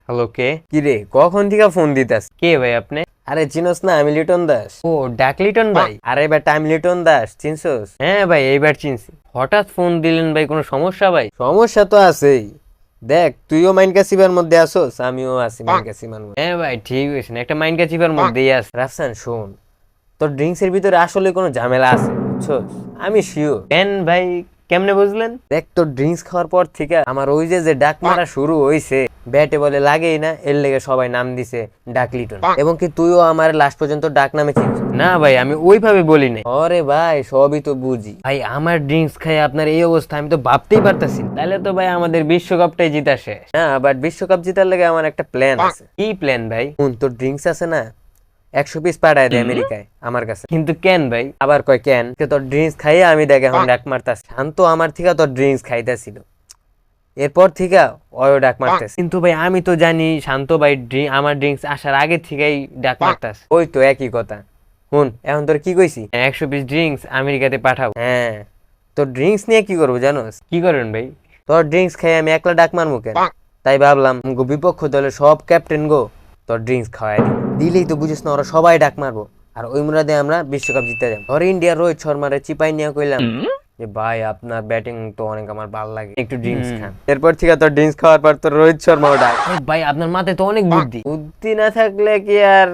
Hello, কে? কি রে, কখন থেকে ফোন দিতাস? কে ভাই আপনি? আরে চিনস না, আমি লিটন দাস। ও, ডাক লিটন ভাই। আরে বেটা, আমি লিটন দাস, চিনছস? হ্যাঁ ভাই, এইবার চিনছি। হঠাৎ ফোন দিলেন ভাই, কোনো সমস্যা ভাই? সমস্যা তো আছেই। দেখ, তুইও মাইন কাসিবার মধ্যে আসোস, আমিও আছি মাইন কাসিবার মধ্যে। হ্যাঁ ভাই, ঠিক হয়েছে, একটা মাইন্ড কাচিবার মধ্যেই আছে। রাফসান শোন, তোর ড্রিঙ্কসের ভিতরে আসলে কোনো ঝামেলা আছে, বুঝছস? আমি শিওর। কেন ভাই, কেমনে বুঝলেন? দেখ, তোর ড্রিঙ্কস খাওয়ার পর থেকে আমার ওই যে ডাক মারা শুরু হইছে, ব্যাটে বলে লাগেই না, এর লেগে সবাই নাম দিছে ডাক লিটন। এবং কি তুইও আমার লাস্ট পর্যন্ত ডাক নামে চিনছ? না ভাই, আমি ওইভাবে বলি নাই। আরে ভাই, সবই তো বুঝি। ভাই, আমার ড্রিঙ্কস খাই আপনার এই অবস্থা, আমি তো ভাবতেই পারতাছি না। তাহলে তো ভাই আমাদের বিশ্বকাপটাই জিতা শেষ। হ্যাঁ, বাট বিশ্বকাপ জেতার লেগে আমার একটা প্ল্যান আছে। কি প্ল্যান ভাই? তোর ড্রিঙ্কস আছে না, 100 পিস পাঠায় দে আমেরিকায় আমার কাছে। কিন্তু কেন ভাই? আবার কয় কেন, তোর ড্রিঙ্কস খাইয়ে আমি দেখে এখন ডাক মারতাছি। শান্ত আমার থেকে তোর ড্রিঙ্কস খাইতেছিল, এরপর থেকে ওয়ো ডাক মারতেছে। কিন্তু ভাই আমি তো জানি শান্ত ভাই আমার ড্রিঙ্কস আসার আগে থেকেই ডাক মারতাছে। ওই তো একই কথা। এখন তোর কি কইছি? 100 পিস ড্রিঙ্কস আমেরিকাতে পাঠাবো। হ্যাঁ, তোর ড্রিঙ্কস নিয়ে কি করবো জানোস? কি করেন ভাই? তোর ড্রিঙ্কস খাই আমি একলা ডাক মারবো কেন? তাই ভাবলাম বিপক্ষ দলের সব ক্যাপ্টেন গো তোর ড্রিঙ্কস খাওয়াই দিলেই তো বুঝিস না, ওরা সবাই ডাক মারবো, আর ওই মুরাদে আমরা বিশ্বকাপ জিতে যাবো। ধর ইন্ডিয়ার রোহিত শর্মারে চিপাই নিয়ে কইলাম যে ভাই, আপনার ব্যাটিং তো অনেক আমার ভালো লাগে, একটু ড্রিঙ্কস খান। এরপর থেকে তোর ড্রিঙ্কস খাওয়ার পর তোর রোহিত শর্মাও ডাক। ভাই আপনার মাথায় তো অনেক বুদ্ধি। বুদ্ধি না থাকলে কি আর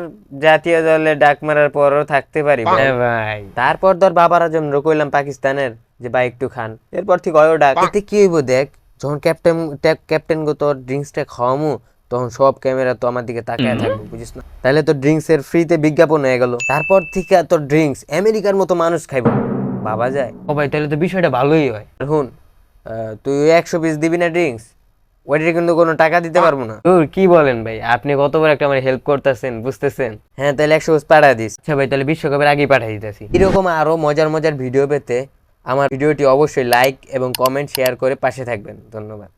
জাতীয় দলে ডাক মারার পরও থাকতে পারি? হ্যাঁ ভাই। তারপর ধর বাবার আজম কইলাম পাকিস্তানের যে ভাই একটু খান, এরপর ঠিক অয়ো ডাক। এতে কি হইব দেখ, যখন ক্যাপ্টেন গো তোর ড্রিঙ্কসটা খাওয়ামু, তখন সব ক্যামেরা তো আমার দিকে তাকায় থাকবে, বুঝিস না? তাহলে তোর ড্রিঙ্কস এর ফ্রিতে বিজ্ঞাপন হয়ে গেল। তারপর থেকে তোর ড্রিঙ্কস আমেরিকার মতো মানুষ খাইব, ভাবা যায়? ও ভাই, তাহলে তো বিষয়টা ভালোই হয়। শুন, তুই 100 পিস দিবি না ড্রিঙ্কস, ওইটা কিন্তু কোনো টাকা দিতে পারবো না। দূর, কি বলেন ভাই, আপনি কত বড় একটা আমার হেল্প করতেছেন, বুঝতেছেন? হ্যাঁ, তাহলে 100 পিস পাঠা দিস। আচ্ছা ভাই, তাহলে বিশ্বকাপের আগেই পাঠিয়ে দিতেছি। এরকম আরো মজার মজার ভিডিও পেতে আমার ভিডিওটি অবশ্যই লাইক এবং কমেন্ট শেয়ার করে পাশে থাকবেন। ধন্যবাদ।